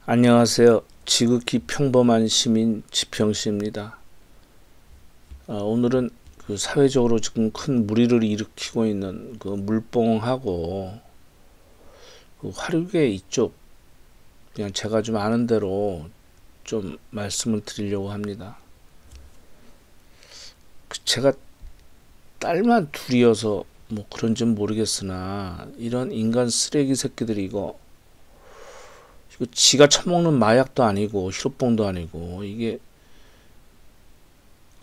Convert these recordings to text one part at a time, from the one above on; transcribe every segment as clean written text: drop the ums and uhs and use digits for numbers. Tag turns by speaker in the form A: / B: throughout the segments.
A: 안녕하세요. 지극히 평범한 시민 지평씨입니다. 오늘은 그 사회적으로 지금 큰 물의를 일으키고 있는 그 물뽕하고 그 화류계 이쪽, 그냥 제가 좀 아는 대로 좀 말씀을 드리려고 합니다. 제가 딸만 둘이어서 뭐 그런지는 모르겠으나 이런 인간 쓰레기 새끼들이 이거 지가 처먹는 마약도 아니고 히로뽕도 아니고 이게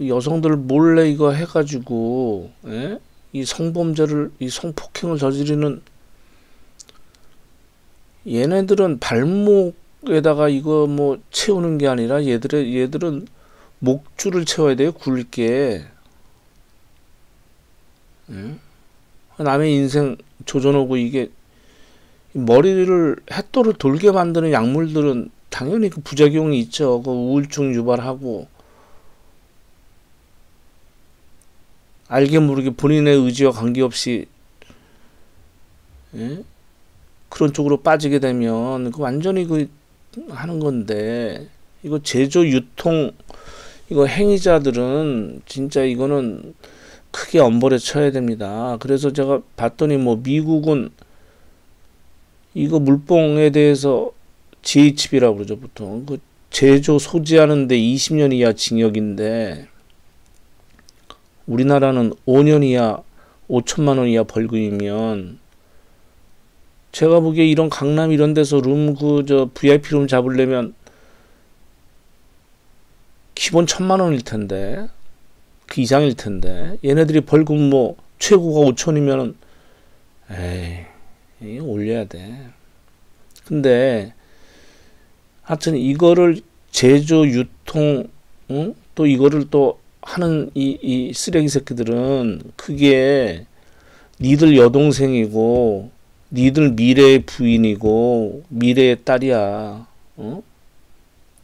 A: 여성들 몰래 이거 해가지고 이 성범죄를, 이 성폭행을 저지르는, 얘네들은 발목에다가 이거 뭐 채우는 게 아니라 얘들은 목줄을 채워야 돼요. 굵게. 남의 인생 조져놓고 이게 머리를 햇도를 돌게 만드는 약물들은 당연히 그 부작용이 있죠. 그 우울증 유발하고 알게 모르게 본인의 의지와 관계없이 그런 쪽으로 빠지게 되면 그 완전히 그 하는 건데, 이거 제조 유통 이거 행위자들은 진짜 이거는 크게 엄벌에 쳐야 됩니다. 그래서 제가 봤더니 뭐 미국은 이거 물뽕에 대해서 GHB라고 그러죠. 보통 그 제조 소지하는데 20년 이하 징역인데 우리나라는 5년 이하 5천만 원 이하 벌금이면, 제가 보기에 이런 강남 이런 데서 VIP 룸 잡으려면 기본 1,000만 원일 텐데, 그 이상일 텐데, 얘네들이 벌금 뭐 최고가 5천이면은 에이, 올려야 돼. 근데 하여튼 이거를 제조 유통, 또 이거를 또 하는 이 쓰레기 새끼들은 그게 니들 여동생이고 니들 미래의 부인이고 미래의 딸이야.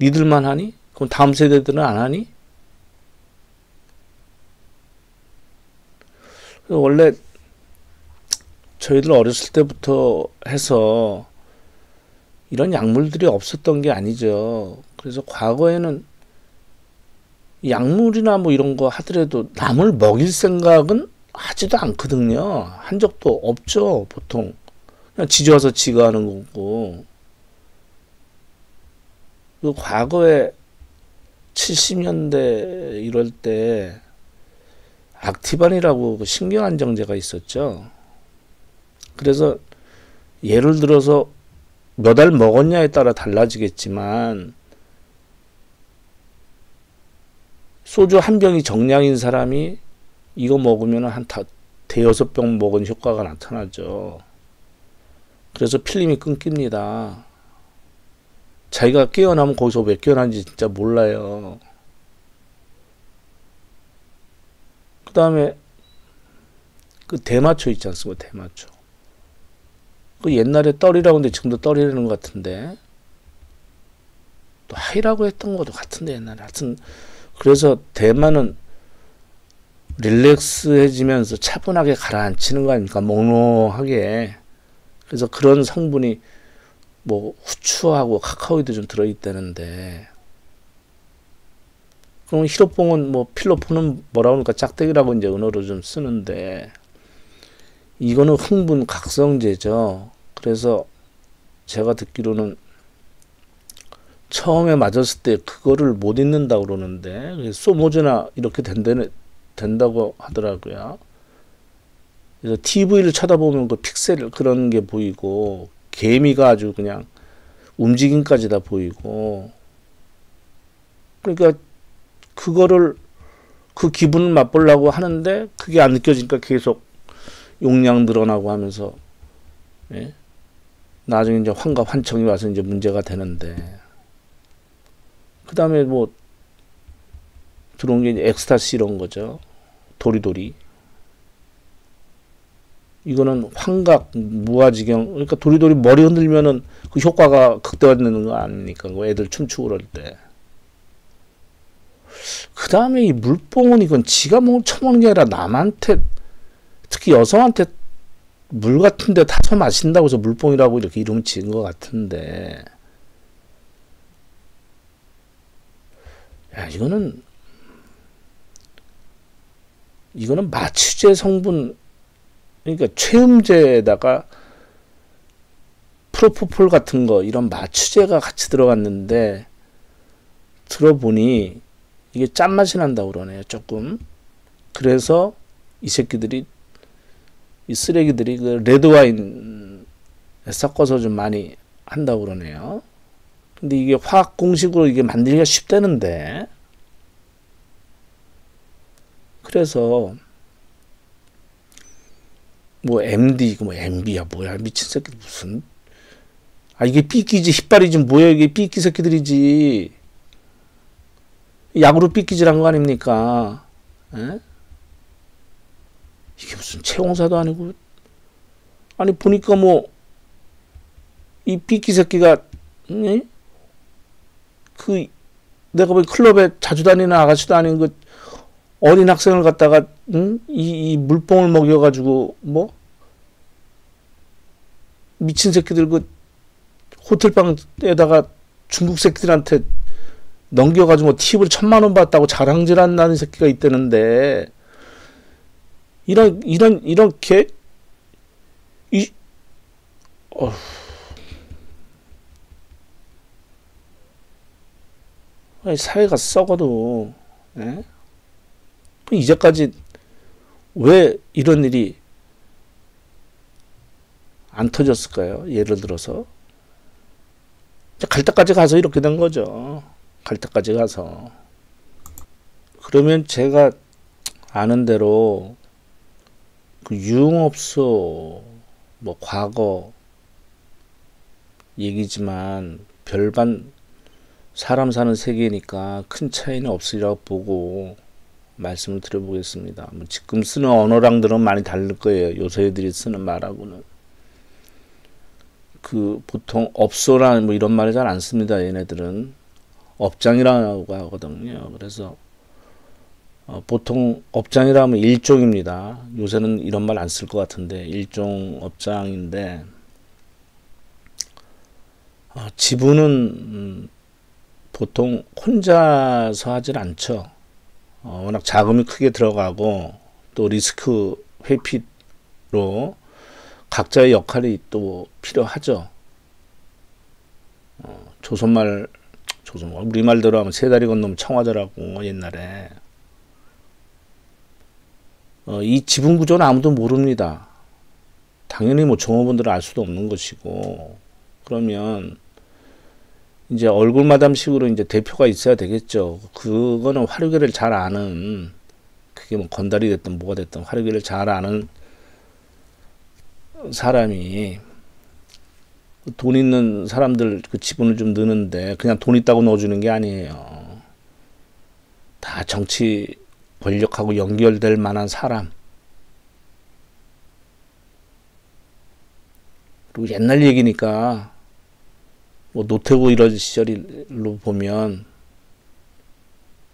A: 니들만 하니? 그럼 다음 세대들은 안 하니? 원래 저희들 어렸을 때부터 해서 이런 약물들이 없었던 게 아니죠. 그래서 과거에는 약물이나 뭐 이런 거 하더라도 남을 먹일 생각은 하지도 않거든요. 한 적도 없죠. 보통 그냥 지져와서 지가 하는 거고. 그 과거에 70년대 이럴 때 악티반이라고 그 신경안정제가 있었죠. 그래서 예를 들어서 몇 알 먹었냐에 따라 달라지겠지만 소주 한 병이 정량인 사람이 이거 먹으면 한 대여섯 병 먹은 효과가 나타나죠. 그래서 필름이 끊깁니다. 자기가 깨어나면 거기서 왜 깨어난지 진짜 몰라요. 그 다음에 그 대마초 있지 않습니까? 대마초. 그 옛날에 떨이라고 했는데 지금도 떨이라는 것 같은데, 또 하이라고 했던 것도 같은데 옛날에. 하여튼 그래서 대마는 릴렉스해지면서 차분하게 가라앉히는 거 아닙니까? 몽롱하게. 그래서 그런 성분이 뭐 후추하고 카카오도 좀 들어있다는데, 그럼 히로뽕은 뭐 필로폰은 뭐라고 하니까 짝대기라고 이제 은어로 좀 쓰는데, 이거는 흥분 각성제죠. 그래서 제가 듣기로는 처음에 맞았을 때 그거를 못 잊는다고 그러는데, 소모제나 이렇게 된다고 하더라고요. 그래서 TV를 쳐다보면 그 픽셀 그런 게 보이고, 개미가 아주 그냥 움직임까지 다 보이고, 그러니까 그거를 그 기분을 맛보려고 하는데 그게 안 느껴지니까 계속 용량 늘어나고 하면서, 나중에 이제 환갑 환청이 와서 이제 문제가 되는데, 그 다음에 뭐 들어온 게 이제 엑스타시 이런 거죠. 도리도리. 이거는 환각 무아지경. 그러니까 도리도리 머리 흔들면은 그 효과가 극대화되는 거 아닙니까? 그 애들 춤추고 그럴 때. 그 다음에 이 물뽕은 이건 지가 뭐 처먹는 게 아니라 남한테, 특히 여성한테 물 같은데 타서 마신다고 해서 물뽕이라고 이렇게 이름 지은 것 같은데, 야, 이거는 마취제 성분, 그러니까 최음제에다가 프로포폴 같은 거, 이런 마취제가 같이 들어갔는데, 들어보니 이게 짠맛이 난다고 그러네요, 조금. 그래서 이 새끼들이, 이 쓰레기들이 그 레드와인에 섞어서 좀 많이 한다고 그러네요. 근데 이게 화학 공식으로 이게 만들기가 쉽다는데, 그래서 뭐 MD, 뭐 MB야 뭐야, 미친 새끼들 무슨, 이게 삐끼지, 휘발이지 뭐야, 이게 삐끼 새끼들이지. 약으로 삐끼질한 거 아닙니까? 에? 이게 무슨 채용사도 아니고, 아니 보니까 뭐 이 삐끼 새끼가, 에? 그 내가 뭐 클럽에 자주 다니는 아가씨도 아닌 그 어린 학생을 갖다가, 응? 이 물뽕을 먹여가지고 뭐 미친 새끼들 그 호텔방에다가 중국 새끼들한테 넘겨가지고 뭐 팁을 1,000만 원 받았다고 자랑질한다는 새끼가 있다는데, 이렇게 사회가 썩어도, 에? 이제까지 왜 이런 일이 안 터졌을까요? 예를 들어서 갈 때까지 가서 이렇게 된 거죠. 갈 때까지 가서. 그러면 제가 아는 대로 그 유흥업소 뭐 과거 얘기지만 별반 사람 사는 세계니까 큰 차이는 없으리라고 보고 말씀을 드려보겠습니다. 뭐 지금 쓰는 언어랑들은 많이 다를 거예요. 요새 애들이 쓰는 말하고는. 그 보통 업소라 뭐 이런 말을 잘 안 씁니다. 얘네들은 업장이라고 하거든요. 그래서 보통 업장이라면 일종입니다. 요새는 이런 말 안 쓸 것 같은데 일종 업장인데, 지분은 보통 혼자서 하질 않죠. 워낙 자금이 크게 들어가고 또 리스크 회피로 각자의 역할이 또 필요하죠. 우리 말대로 하면 세 다리 건너면 청와대라고 옛날에. 이 지분 구조는 아무도 모릅니다. 당연히 뭐 종업원들은 알 수도 없는 것이고, 그러면 이제 얼굴마담식으로 이제 대표가 있어야 되겠죠. 그거는 화류계를 잘 아는, 그게 뭐 건달이 됐든 뭐가 됐든 화류계를 잘 아는 사람이, 돈 있는 사람들 그 지분을 좀 넣는데 그냥 돈 있다고 넣어주는 게 아니에요. 다 정치 권력하고 연결될 만한 사람. 그리고 옛날 얘기니까 뭐 노태우 이런 시절로 보면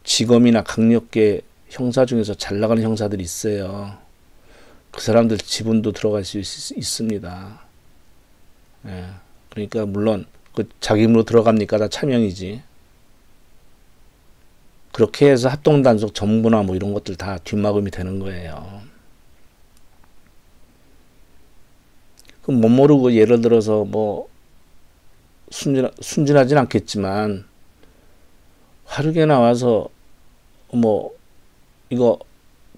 A: 지검이나 강력계 형사 중에서 잘 나가는 형사들이 있어요. 그 사람들 지분도 들어갈 수 있습니다. 예. 그러니까 물론 그 자기 힘으로 들어갑니까? 다 차명이지. 그렇게 해서 합동단속 정보나 뭐 이런 것들 다 뒷막음이 되는 거예요. 그럼 못 모르고 예를 들어서 뭐 순진하진 않겠지만 화류계 나와서 뭐 이거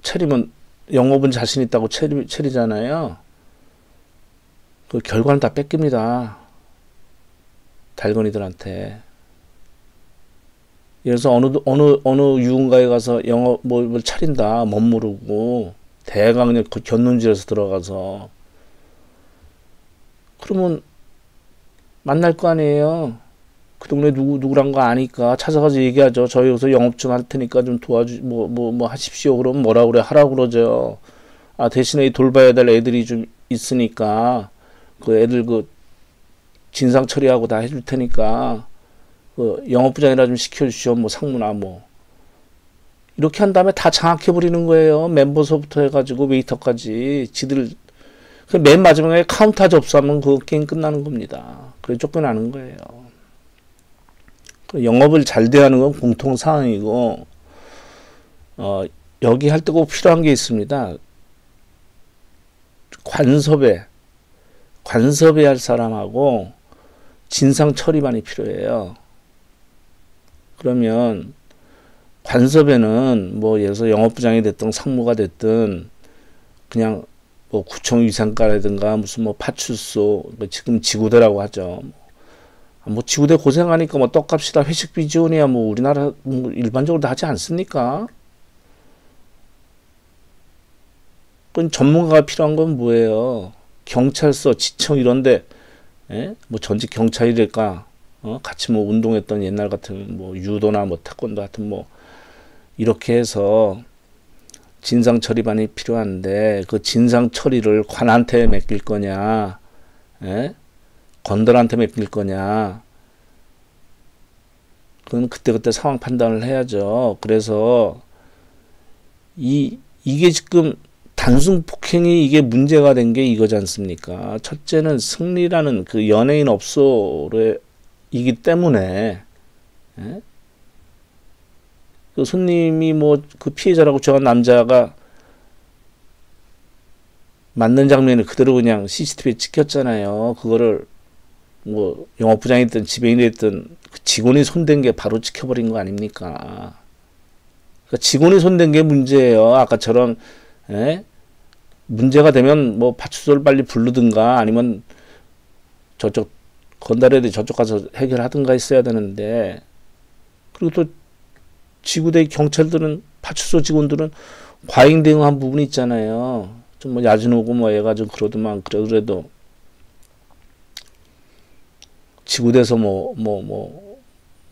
A: 차리면 영업은 자신 있다고 차리잖아요. 그 결과는 다 뺏깁니다. 달건이들한테. 그래서 어느 유흥가에 가서 영업 뭘 차린다 못 모르고 대강력 견눈질에서 들어가서, 그러면 만날 거 아니에요. 그 동네 누구란 거 아니까 찾아가서 얘기하죠. 저희 여기서 영업 좀 할 테니까 좀 뭐 하십시오. 그러면 뭐라 그래? 하라고 그러죠. 대신에 돌봐야 될 애들이 좀 있으니까 그 애들 그 진상 처리하고 다 해줄 테니까 그 영업부장이라 좀 시켜주시오. 뭐 상무나 뭐 이렇게 한 다음에 다 장악해 버리는 거예요. 멤버서부터 해가지고 웨이터까지. 지들 맨 마지막에 카운터 접수하면 그 게임 끝나는 겁니다. 그래 쫓겨나는 거예요. 영업을 잘 대하는 건 공통 사항이고, 여기 할 때 꼭 필요한 게 있습니다. 관섭에 할 사람하고 진상 처리반이 필요해요. 그러면 관섭에는 뭐 예를 들어서 영업부장이 됐든 상무가 됐든 그냥 뭐 구청 위상과라든가 무슨 뭐 파출소, 지금 지구대라고 하죠. 뭐 지구대 고생하니까 뭐 떡값이다 회식비 지원이야 뭐 우리나라 뭐 일반적으로 다 하지 않습니까? 그건 전문가가 필요한 건 뭐예요? 경찰서, 지청 이런데 뭐 전직 경찰이랄까 같이 뭐 운동했던 옛날 같은 뭐 유도나 뭐 태권도 같은 뭐 이렇게 해서 진상 처리반이 필요한데 그 진상 처리를 관한테 맡길 거냐, 건달한테 맡길 거냐, 그건 그때그때 상황 판단을 해야죠. 그래서 이게 지금 단순 폭행이 이게 문제가 된 게 이거지 않습니까? 첫째는 승리라는 그 연예인 업소이기 때문에 그 손님이 뭐 그 피해자라고 정한 남자가 맞는 장면을 그대로 그냥 CCTV에 찍혔잖아요. 그거를 뭐 영업부장이 됐든 지배인이 됐든 그 직원이 손댄 게 바로 찍혀버린 거 아닙니까? 그러니까 직원이 손댄 게 문제예요. 아까처럼 문제가 되면 뭐 파출소를 빨리 부르든가 아니면 저쪽 건달애들이 저쪽 가서 해결하든가 했어야 되는데, 그리고 또 지구대 경찰들은 파출소 직원들은 과잉 대응한 부분이 있잖아요. 좀 뭐 야진 오고 뭐 얘가 좀 그러더만 그래도 지구대에서 뭐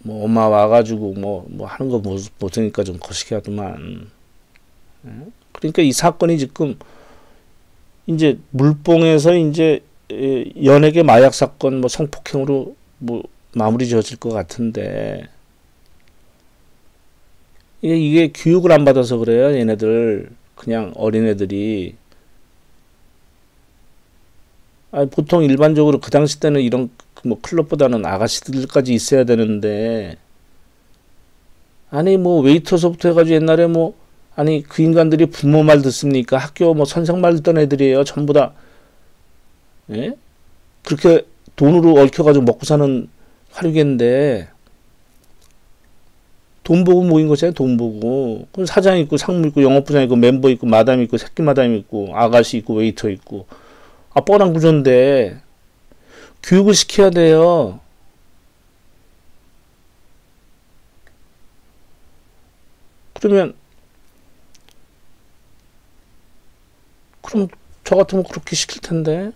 A: 엄마 와가지고 뭐 하는 거 보니까 좀 거시기 하더만. 그러니까 이 사건이 지금 이제 물뽕에서 이제 연예계 마약 사건 뭐 성폭행으로 뭐 마무리 지어질 것 같은데, 이게 교육을 안 받아서 그래요. 얘네들 그냥 어린애들이. 보통 일반적으로 그 당시 때는 이런 뭐 클럽보다는 아가씨들까지 있어야 되는데, 아니 뭐 웨이터서부터 해가지고 옛날에 뭐 아니 그 인간들이 부모 말 듣습니까? 학교 뭐 선생 말 듣던 애들이에요. 전부 다. 그렇게 돈으로 얽혀가지고 먹고 사는 화류계인데, 돈 보고 모인 것이잖아요. 돈 보고. 그럼 사장 있고 상무 있고 영업부장 있고 멤버 있고 마담 있고 새끼 마담 있고 아가씨 있고 웨이터 있고. 뻔한 구조인데 교육을 시켜야 돼요. 그럼 저 같으면 그렇게 시킬 텐데.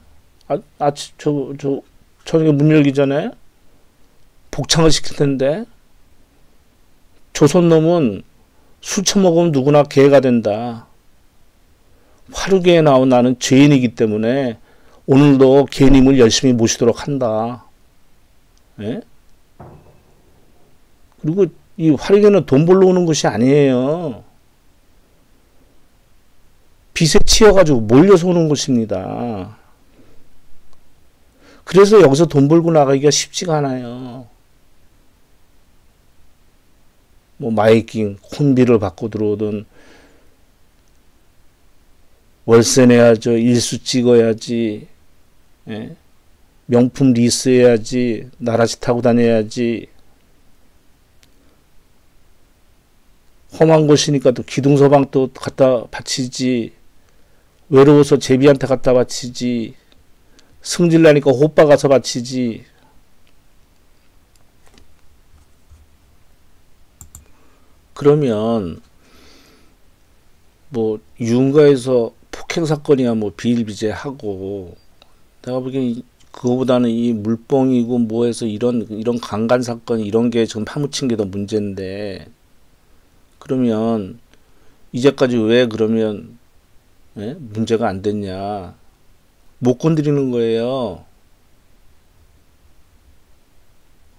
A: 저녁에 문 열기 전에 복창을 시킬 텐데. 조선놈은 술 처먹으면 누구나 개가 된다. 화류계에 나온 나는 죄인이기 때문에 오늘도 개님을 열심히 모시도록 한다. 그리고 이 화류계는 돈 벌러 오는 것이 아니에요. 빚에 치여가지고 몰려서 오는 것입니다. 그래서 여기서 돈 벌고 나가기가 쉽지가 않아요. 뭐 마이킹, 콘비를 받고 들어오든 월세 내야죠. 일수 찍어야지. 명품 리스해야지. 나라지 타고 다녀야지. 험한 곳이니까 또 기둥서방 또 갖다 바치지. 외로워서 제비한테 갖다 바치지. 승질나니까 호빠 가서 바치지. 그러면 뭐 유흥가에서 폭행 사건이야 뭐 비일비재하고, 내가 보기엔 그거보다는 이 물뽕이고 뭐해서 이런 강간 사건 이런 게 지금 파묻힌 게 더 문제인데, 그러면 이제까지 왜 그러면 문제가 안 됐냐? 못 건드리는 거예요.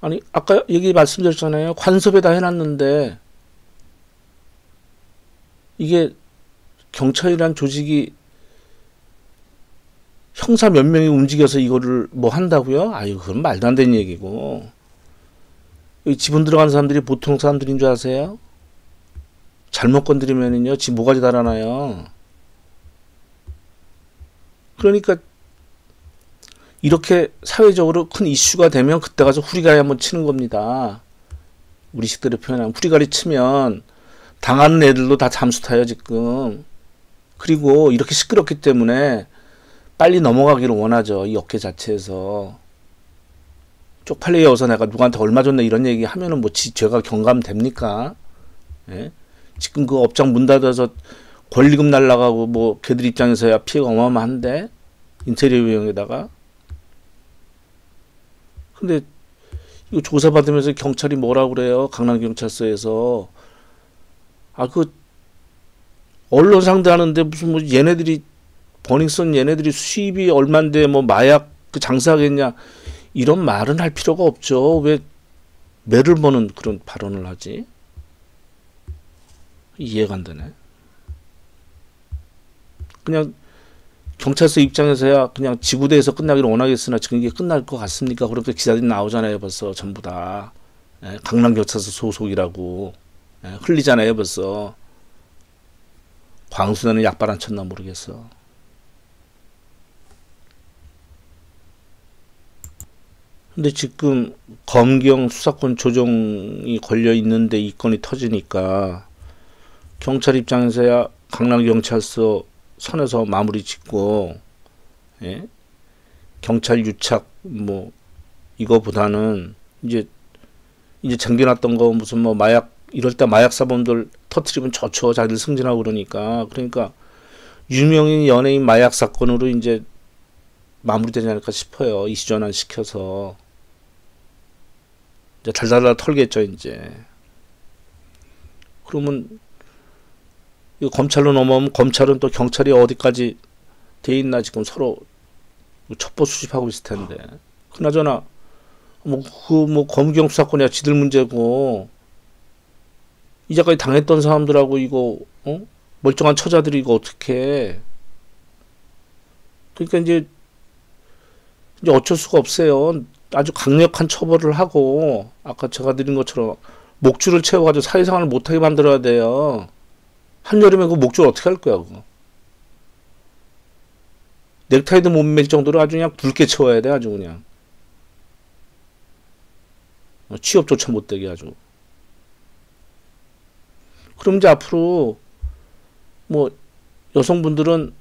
A: 아니 아까 얘기 말씀드렸잖아요. 관섭에다 해놨는데 이게 경찰이란 조직이 형사 몇 명이 움직여서 이거를 뭐 한다고요? 아유, 그건 말도 안 되는 얘기고. 여기 지분 들어간 사람들이 보통 사람들인 줄 아세요? 잘못 건드리면은요, 지 모가지 달아나요. 그러니까 이렇게 사회적으로 큰 이슈가 되면 그때 가서 후리가리 한번 치는 겁니다. 우리식대로 표현하면 후리가리 치면 당하는 애들도 다 잠수 타요 지금. 그리고 이렇게 시끄럽기 때문에 빨리 넘어가기를 원하죠. 이 업계 자체에서. 쪽팔려서 내가 누구한테 얼마 줬네 이런 얘기 하면은 뭐 죄가 경감됩니까? 예? 지금 그 업장 문 닫아서 권리금 날라가고 뭐 걔들 입장에서야 피해가 어마어마한데 인테리어 비용에다가. 근데 이거 조사받으면서 경찰이 뭐라 그래요? 강남경찰서에서. 아, 그 언론 상대하는데 무슨 뭐 얘네들이 버닝썬 얘네들이 수입이 얼만데 뭐 마약 그 장사하겠냐 이런 말은 할 필요가 없죠. 왜 매를 버는 그런 발언을 하지? 이해가 안 되네. 그냥 경찰서 입장에서야 그냥 지구대에서 끝나기를 원하겠으나 지금 이게 끝날 것 같습니까? 그러니까 기사들이 나오잖아요. 벌써 전부 다. 예, 강남경찰서 소속이라고. 예, 흘리잖아요. 벌써. 광수는 약발 안 쳤나 모르겠어. 근데 지금 검경 수사권 조정이 걸려 있는데 이 건이 터지니까 경찰 입장에서야 강남경찰서 선에서 마무리 짓고, 예? 경찰 유착 뭐 이거보다는 이제 쟁겨놨던 거 무슨 뭐 마약 이럴 때 마약 사범들 터트리면 좋죠. 자기들 승진하고 그러니까 유명인 연예인 마약 사건으로 이제 마무리되지 않을까 싶어요. 이슈전환 시켜서 이제 달달달 털겠죠 이제. 그러면 이거 검찰로 넘어오면 검찰은 또 경찰이 어디까지 돼 있나 지금 서로 첩보 수집하고 있을 텐데. 그나저나 뭐 검경 수사권이야 지들 문제고 이제까지 당했던 사람들하고 이거 멀쩡한 처자들이 이거 어떻게? 그러니까 이제 어쩔 수가 없어요. 아주 강력한 처벌을 하고 아까 제가 드린 것처럼 목줄을 채워가지고 사회생활을 못하게 만들어야 돼요. 한여름에 그 목줄 어떻게 할 거야 그거? 넥타이도 못 맬 정도로 아주 그냥 붉게 채워야 돼 아주 그냥. 취업조차 못되게 아주. 그럼 이제 앞으로 뭐 여성분들은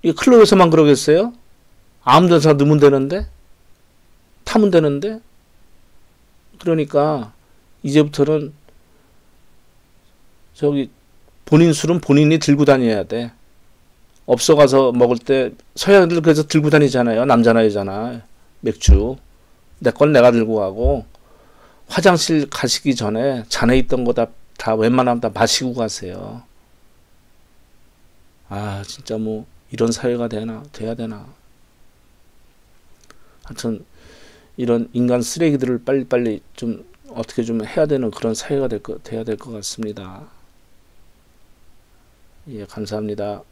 A: 이 클럽에서만 그러겠어요? 아무 데서 넣으면 되는데? 타면 되는데? 그러니까 이제부터는 저기 본인 술은 본인이 들고 다녀야 돼. 업소 가서 먹을 때 서양들 그래서 들고 다니잖아요. 남자나 여자나 맥주. 내 건 내가 들고 가고 화장실 가시기 전에 잔에 있던 거 다 웬만하면 다 마시고 가세요. 아 진짜 뭐 이런 사회가 돼야 되나. 하여튼 이런 인간 쓰레기들을 빨리빨리 좀 어떻게 좀 해야 되는 그런 사회가 돼야 될 것 같습니다. 예, 감사합니다.